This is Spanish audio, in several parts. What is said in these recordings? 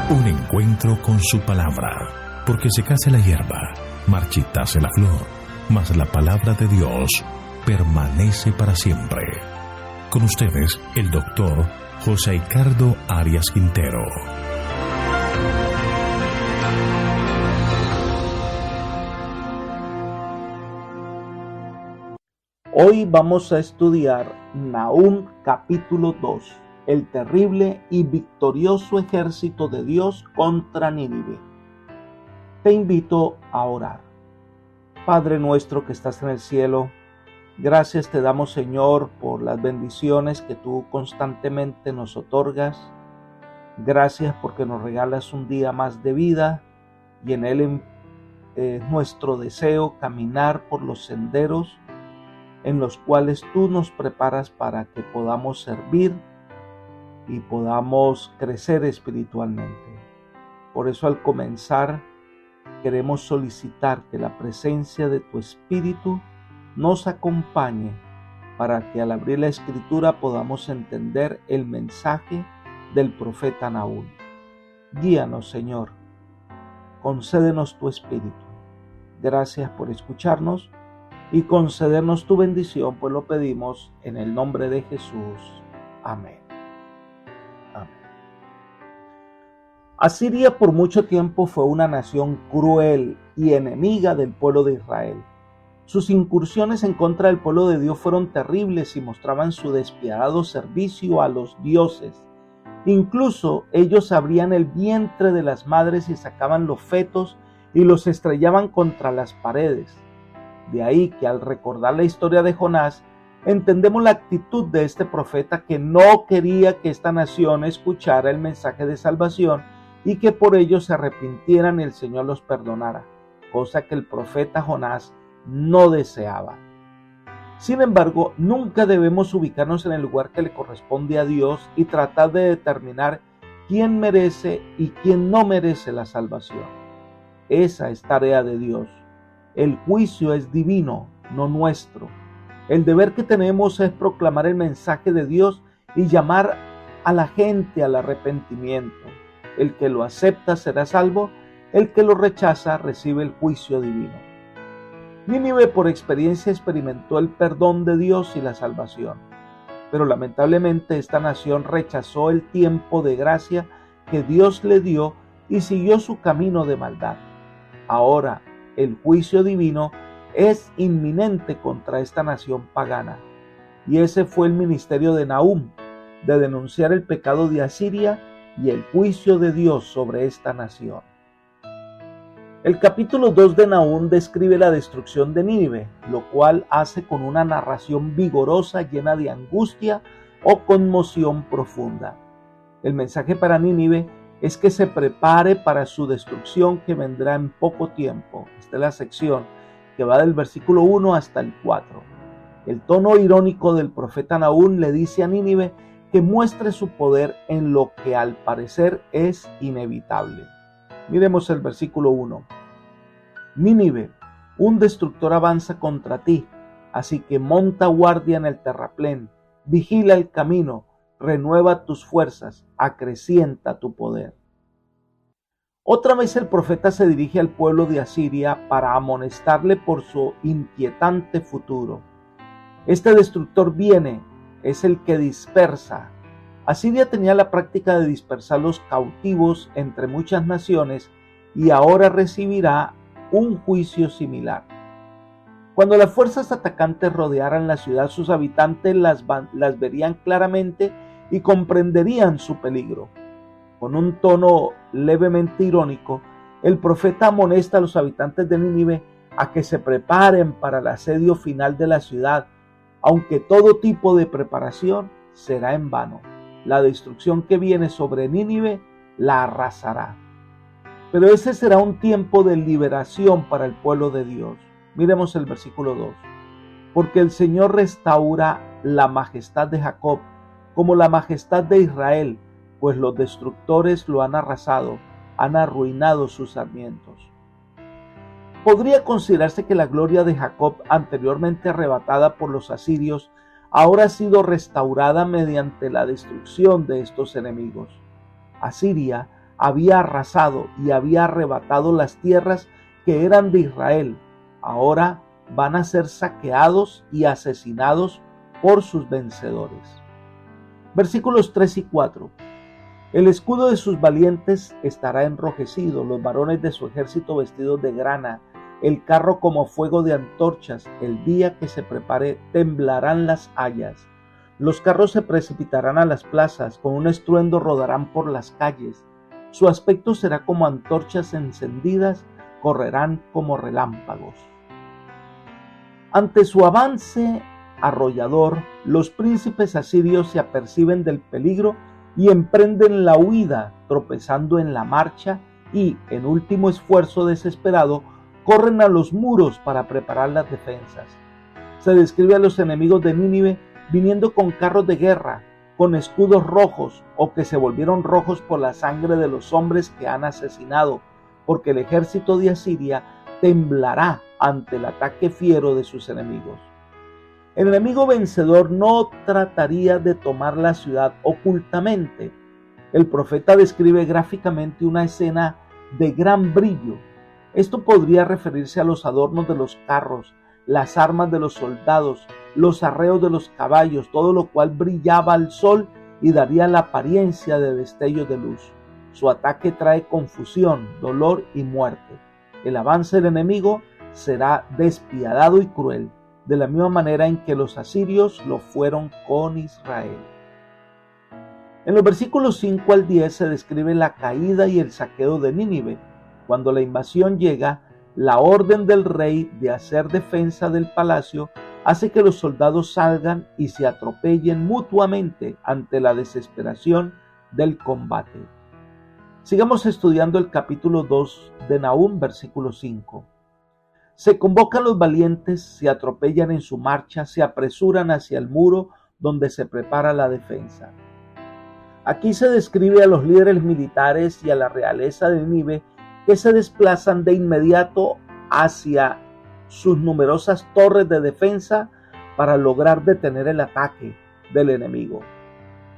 Un encuentro con su palabra, porque secase la hierba, marchitase la flor, mas la palabra de Dios permanece para siempre. Con ustedes, el doctor José Ricardo Arias Quintero. Hoy vamos a estudiar Nahum capítulo 2, el terrible y victorioso ejército de Dios contra Nínive. Te invito a orar. Padre nuestro que estás en el cielo, gracias te damos, Señor, por las bendiciones que tú constantemente nos otorgas. Gracias porque nos regalas un día más de vida y en él es nuestro deseo caminar por los senderos en los cuales tú nos preparas para que podamos servir y podamos crecer espiritualmente. Por eso al comenzar queremos solicitar que la presencia de tu Espíritu nos acompañe para que al abrir la Escritura podamos entender el mensaje del profeta Nahum. Guíanos, Señor, concédenos tu Espíritu. Gracias por escucharnos y concedernos tu bendición, pues lo pedimos en el nombre de Jesús. Amén. Amén. Asiria por mucho tiempo fue una nación cruel y enemiga del pueblo de Israel. Sus incursiones en contra del pueblo de Dios fueron terribles y mostraban su despiadado servicio a los dioses. Incluso ellos abrían el vientre de las madres y sacaban los fetos y los estrellaban contra las paredes. De ahí que al recordar la historia de Jonás, entendemos la actitud de este profeta que no quería que esta nación escuchara el mensaje de salvación y que por ello se arrepintieran y el Señor los perdonara, cosa que el profeta Jonás no deseaba. Sin embargo, nunca debemos ubicarnos en el lugar que le corresponde a Dios y tratar de determinar quién merece y quién no merece la salvación. Esa es tarea de Dios. El juicio es divino, no nuestro. El deber que tenemos es proclamar el mensaje de Dios y llamar a la gente al arrepentimiento. El que lo acepta será salvo, el que lo rechaza recibe el juicio divino. Nínive por experiencia experimentó el perdón de Dios y la salvación, pero lamentablemente esta nación rechazó el tiempo de gracia que Dios le dio y siguió su camino de maldad. Ahora, el juicio divino es inminente contra esta nación pagana. Y ese fue el ministerio de Nahum, de denunciar el pecado de Asiria y el juicio de Dios sobre esta nación. El capítulo 2 de Nahum describe la destrucción de Nínive, lo cual hace con una narración vigorosa llena de angustia o conmoción profunda. El mensaje para Nínive es que se prepare para su destrucción que vendrá en poco tiempo. Esta es la sección que va del versículo 1 hasta el 4. El tono irónico del profeta Nahum le dice a Nínive que muestre su poder en lo que al parecer es inevitable. Miremos el versículo 1. Nínive, un destructor avanza contra ti, así que monta guardia en el terraplén, vigila el camino, renueva tus fuerzas, acrecienta tu poder. Otra vez el profeta se dirige al pueblo de Asiria para amonestarle por su inquietante futuro. Este destructor viene, es el que dispersa. Asiria tenía la práctica de dispersar los cautivos entre muchas naciones y ahora recibirá un juicio similar. Cuando las fuerzas atacantes rodearan la ciudad, sus habitantes las verían claramente y comprenderían su peligro. Con un tono levemente irónico, el profeta amonesta a los habitantes de Nínive a que se preparen para el asedio final de la ciudad, aunque todo tipo de preparación será en vano. La destrucción que viene sobre Nínive la arrasará. Pero ese será un tiempo de liberación para el pueblo de Dios. Miremos el versículo 2. Porque el Señor restaura la majestad de Jacob como la majestad de Israel, pues los destructores lo han arrasado, han arruinado sus sarmientos. Podría considerarse que la gloria de Jacob, anteriormente arrebatada por los asirios, ahora ha sido restaurada mediante la destrucción de estos enemigos. Asiria había arrasado y había arrebatado las tierras que eran de Israel, ahora van a ser saqueados y asesinados por sus vencedores. Versículos 3 y 4. El escudo de sus valientes estará enrojecido, los varones de su ejército vestidos de grana, el carro como fuego de antorchas. El día que se prepare temblarán las hayas. Los carros se precipitarán a las plazas, con un estruendo rodarán por las calles. Su aspecto será como antorchas encendidas, correrán como relámpagos. Ante su avance arrollador, los príncipes asirios se aperciben del peligro y emprenden la huida, tropezando en la marcha y, en último esfuerzo desesperado, corren a los muros para preparar las defensas. Se describe a los enemigos de Nínive viniendo con carros de guerra, con escudos rojos o que se volvieron rojos por la sangre de los hombres que han asesinado, porque el ejército de Asiria temblará ante el ataque fiero de sus enemigos. El enemigo vencedor no trataría de tomar la ciudad ocultamente. El profeta describe gráficamente una escena de gran brillo. Esto podría referirse a los adornos de los carros, las armas de los soldados, los arreos de los caballos, todo lo cual brillaba al sol y daría la apariencia de destellos de luz. Su ataque trae confusión, dolor y muerte. El avance del enemigo será despiadado y cruel, de la misma manera en que los asirios lo fueron con Israel. En los versículos 5 al 10 se describe la caída y el saqueo de Nínive. Cuando la invasión llega, la orden del rey de hacer defensa del palacio hace que los soldados salgan y se atropellen mutuamente ante la desesperación del combate. Sigamos estudiando el capítulo 2 de Nahum, versículo 5. Se convocan los valientes, se atropellan en su marcha, se apresuran hacia el muro donde se prepara la defensa. Aquí se describe a los líderes militares y a la realeza de Nínive que se desplazan de inmediato hacia sus numerosas torres de defensa para lograr detener el ataque del enemigo.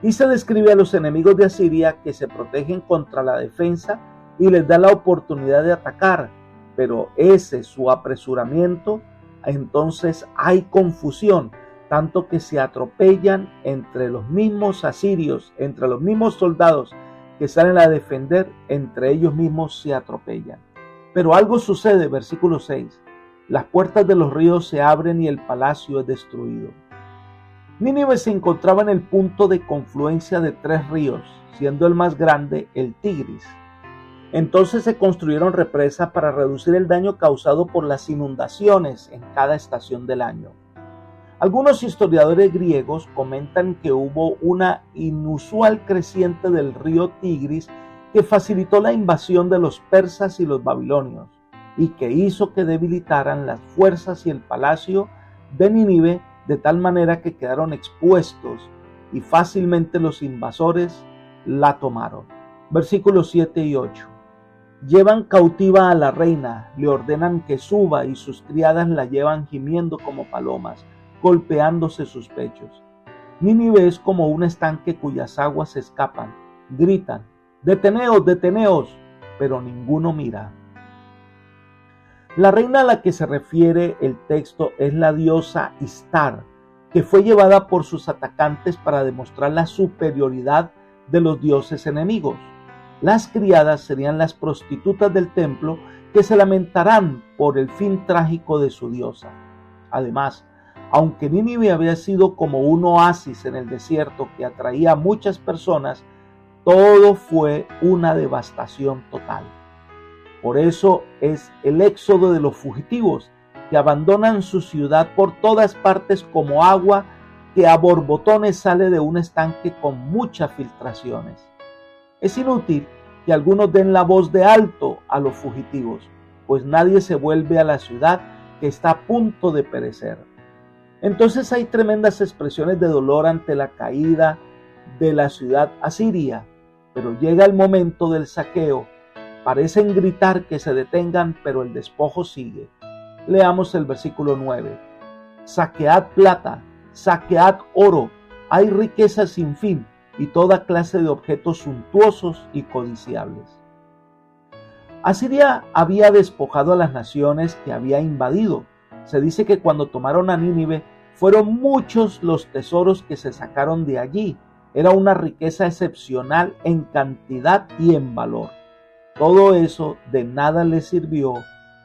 Y se describe a los enemigos de Asiria que se protegen contra la defensa y les da la oportunidad de atacar, pero ese su apresuramiento, entonces hay confusión, tanto que se atropellan entre los mismos asirios, entre los mismos soldados que salen a defender, entre ellos mismos se atropellan. Pero algo sucede, versículo 6. Las puertas de los ríos se abren y el palacio es destruido. Nínive se encontraba en el punto de confluencia de 3 ríos, siendo el más grande el Tigris. Entonces se construyeron represas para reducir el daño causado por las inundaciones en cada estación del año. Algunos historiadores griegos comentan que hubo una inusual creciente del río Tigris que facilitó la invasión de los persas y los babilonios y que hizo que debilitaran las fuerzas y el palacio de Nínive de tal manera que quedaron expuestos y fácilmente los invasores la tomaron. Versículos 7 y 8. Llevan cautiva a la reina, le ordenan que suba y sus criadas la llevan gimiendo como palomas, golpeándose sus pechos. Nínive es como un estanque cuyas aguas escapan, gritan, ¡deteneos, deteneos!, pero ninguno mira. La reina a la que se refiere el texto es la diosa Istar, que fue llevada por sus atacantes para demostrar la superioridad de los dioses enemigos. Las criadas serían las prostitutas del templo que se lamentarán por el fin trágico de su diosa. Además, aunque Nínive había sido como un oasis en el desierto que atraía a muchas personas, todo fue una devastación total. Por eso es el éxodo de los fugitivos que abandonan su ciudad por todas partes como agua que a borbotones sale de un estanque con muchas filtraciones. Es inútil que algunos den la voz de alto a los fugitivos, pues nadie se vuelve a la ciudad que está a punto de perecer. Entonces hay tremendas expresiones de dolor ante la caída de la ciudad asiria, pero llega el momento del saqueo. Parecen gritar que se detengan, pero el despojo sigue. Leamos el versículo 9. Saquead plata, saquead oro, hay riqueza sin fin, y toda clase de objetos suntuosos y codiciables. Asiria había despojado a las naciones que había invadido. Se dice que cuando tomaron a Nínive, fueron muchos los tesoros que se sacaron de allí. Era una riqueza excepcional en cantidad y en valor. Todo eso de nada le sirvió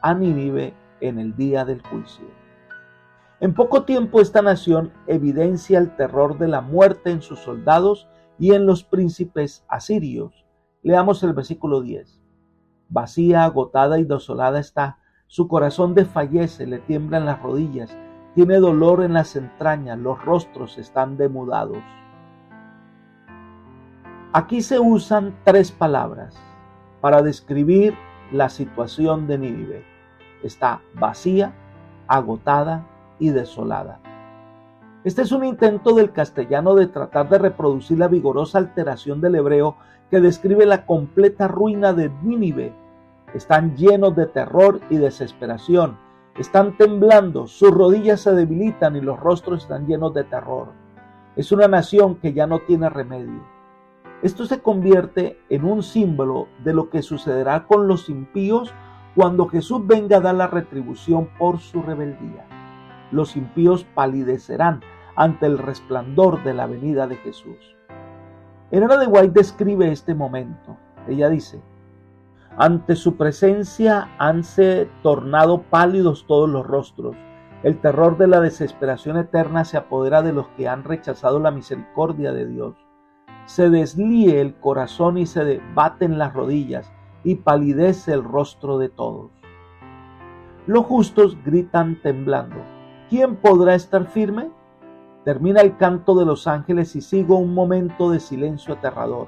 a Nínive en el día del juicio. En poco tiempo esta nación evidencia el terror de la muerte en sus soldados y en los príncipes asirios. Leamos el versículo 10. Vacía, agotada y desolada está, su corazón desfallece, le tiemblan las rodillas, tiene dolor en las entrañas, los rostros están demudados. Aquí se usan 3 palabras para describir la situación de Nínive. Está vacía, agotada y desolada. Este es un intento del castellano de tratar de reproducir la vigorosa alteración del hebreo que describe la completa ruina de Nínive. Están llenos de terror y desesperación. Están temblando, sus rodillas se debilitan y los rostros están llenos de terror. Es una nación que ya no tiene remedio. Esto se convierte en un símbolo de lo que sucederá con los impíos cuando Jesús venga a dar la retribución por su rebeldía. Los impíos palidecerán ante el resplandor de la venida de Jesús. Elena de White describe este momento. Ella dice: ante su presencia hanse tornado pálidos todos los rostros. El terror de la desesperación eterna se apodera de los que han rechazado la misericordia de Dios. Se deslíe el corazón y se debaten las rodillas, y palidece el rostro de todos. Los justos gritan temblando: ¿quién podrá estar firme? Termina el canto de los ángeles y sigue un momento de silencio aterrador.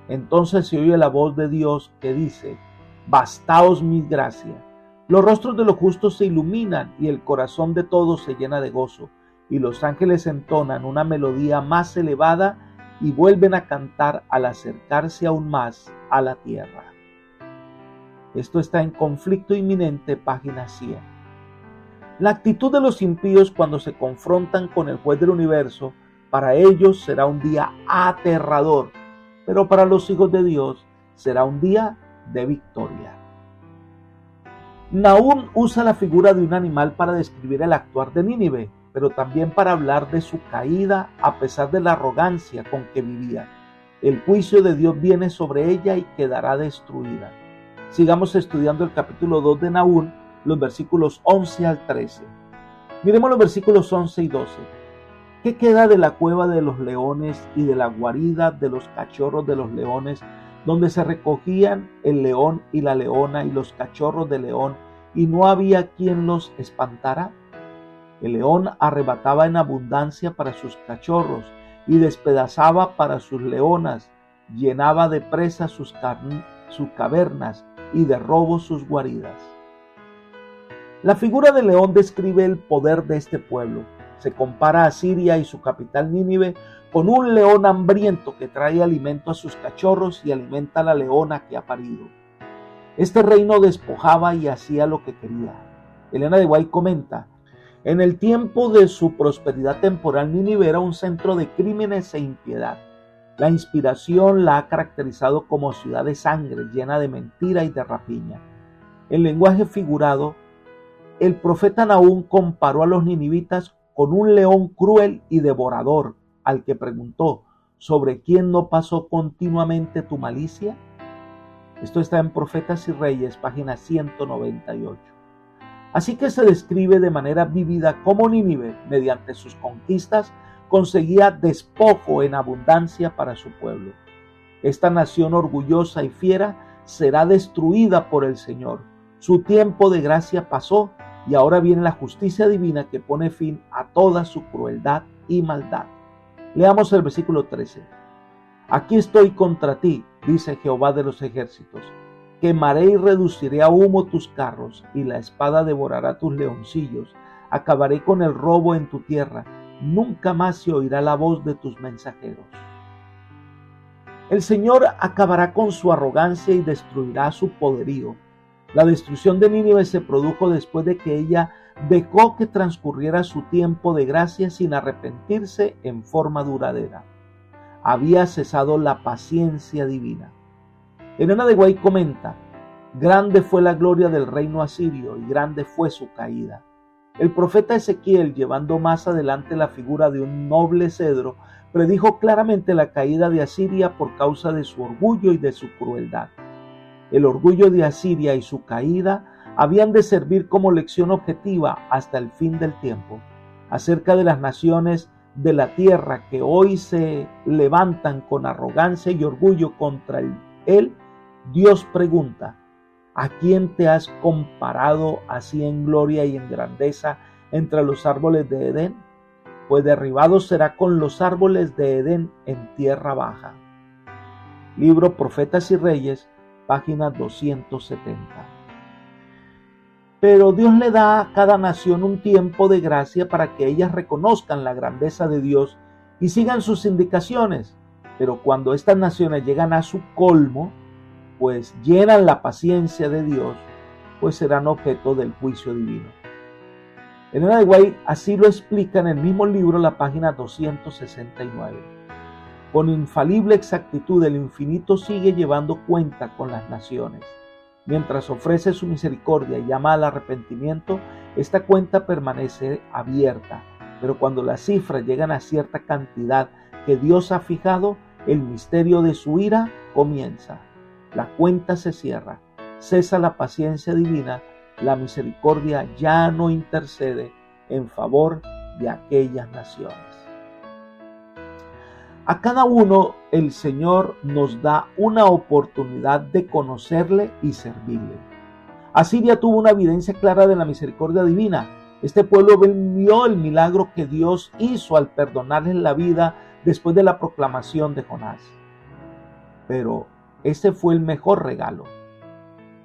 Entonces se oye la voz de Dios que dice: bastaos mi gracia. Los rostros de los justos se iluminan y el corazón de todos se llena de gozo, y los ángeles entonan una melodía más elevada y vuelven a cantar al acercarse aún más a la tierra. Esto está en Conflicto Inminente, página 100. La actitud de los impíos cuando se confrontan con el juez del universo, para ellos será un día aterrador, pero para los hijos de Dios será un día de victoria. Nahum usa la figura de un animal para describir el actuar de Nínive, pero también para hablar de su caída a pesar de la arrogancia con que vivía. El juicio de Dios viene sobre ella y quedará destruida. Sigamos estudiando el capítulo 2 de Nahum, los versículos 11 al 13. Miremos los versículos 11 y 12. ¿Qué queda de la cueva de los leones y de la guarida de los cachorros de los leones, donde se recogían el león y la leona y los cachorros de león, y no había quien los espantara? El león arrebataba en abundancia para sus cachorros y despedazaba para sus leonas, llenaba de presa sus cavernas y de robo sus guaridas. La figura del león describe el poder de este pueblo. Se compara a Siria y su capital Nínive con un león hambriento que trae alimento a sus cachorros y alimenta a la leona que ha parido. Este reino despojaba y hacía lo que quería. Elena de White comenta: en el tiempo de su prosperidad temporal, Nínive era un centro de crímenes e impiedad. La inspiración la ha caracterizado como ciudad de sangre, llena de mentira y de rapiña. En lenguaje figurado, el profeta Nahum comparó a los ninivitas con un león cruel y devorador, al que preguntó: ¿sobre quién no pasó continuamente tu malicia? Esto está en Profetas y Reyes, página 198. Así que se describe de manera vívida cómo Nínive, mediante sus conquistas, conseguía despojo en abundancia para su pueblo. Esta nación orgullosa y fiera será destruida por el Señor. Su tiempo de gracia pasó y ahora viene la justicia divina que pone fin a toda su crueldad y maldad. Leamos el versículo 13. Aquí estoy contra ti, dice Jehová de los ejércitos. Quemaré y reduciré a humo tus carros, y la espada devorará tus leoncillos. Acabaré con el robo en tu tierra. Nunca más se oirá la voz de tus mensajeros. El Señor acabará con su arrogancia y destruirá su poderío. La destrucción de Nínive se produjo después de que ella dejó que transcurriera su tiempo de gracia sin arrepentirse en forma duradera. había cesado la paciencia divina. Elena de White comenta: grande fue la gloria del reino asirio y grande fue su caída. El profeta Ezequiel, llevando más adelante la figura de un noble cedro, predijo claramente la caída de Asiria por causa de su orgullo y de su crueldad. El orgullo de Asiria y su caída habían de servir como lección objetiva hasta el fin del tiempo. Acerca de las naciones de la tierra que hoy se levantan con arrogancia y orgullo contra él, Dios pregunta: ¿a quién te has comparado así en gloria y en grandeza entre los árboles de Edén? Pues derribado será con los árboles de Edén en tierra baja. Libro Profetas y Reyes, página 270. Pero Dios le da a cada nación un tiempo de gracia para que ellas reconozcan la grandeza de Dios y sigan sus indicaciones. Pero cuando estas naciones llegan a su colmo, pues llenan la paciencia de Dios, pues serán objeto del juicio divino. Elena de White así lo explica en el mismo libro, la página 269. Con infalible exactitud el infinito sigue llevando cuenta con las naciones. Mientras ofrece su misericordia y llama al arrepentimiento, esta cuenta permanece abierta, pero cuando las cifras llegan a cierta cantidad que Dios ha fijado, el misterio de su ira comienza. La cuenta se cierra, cesa la paciencia divina, la misericordia ya no intercede en favor de aquellas naciones. A cada uno el Señor nos da una oportunidad de conocerle y servirle. Asiria tuvo una evidencia clara de la misericordia divina. Este pueblo vio el milagro que Dios hizo al perdonarles la vida después de la proclamación de Jonás. Pero ese fue el mejor regalo.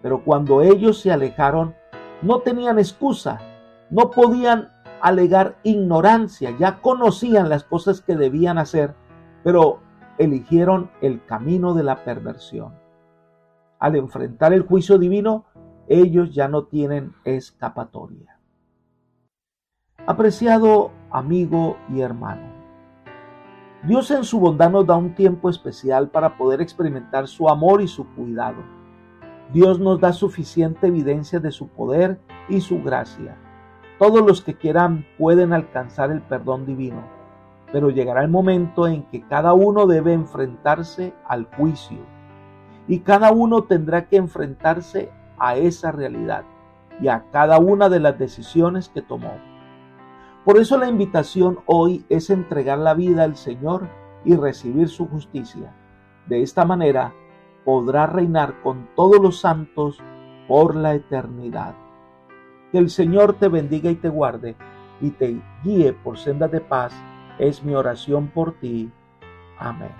Pero cuando ellos se alejaron, no tenían excusa, no podían alegar ignorancia, ya conocían las cosas que debían hacer, pero eligieron el camino de la perversión. Al enfrentar el juicio divino, ellos ya no tienen escapatoria. Apreciado amigo y hermano, Dios en su bondad nos da un tiempo especial para poder experimentar su amor y su cuidado. Dios nos da suficiente evidencia de su poder y su gracia. Todos los que quieran pueden alcanzar el perdón divino, pero llegará el momento en que cada uno debe enfrentarse al juicio y cada uno tendrá que enfrentarse a esa realidad y a cada una de las decisiones que tomó. Por eso la invitación hoy es entregar la vida al Señor y recibir su justicia. De esta manera podrá reinar con todos los santos por la eternidad. Que el Señor te bendiga y te guarde y te guíe por sendas de paz. Es mi oración por ti. Amén.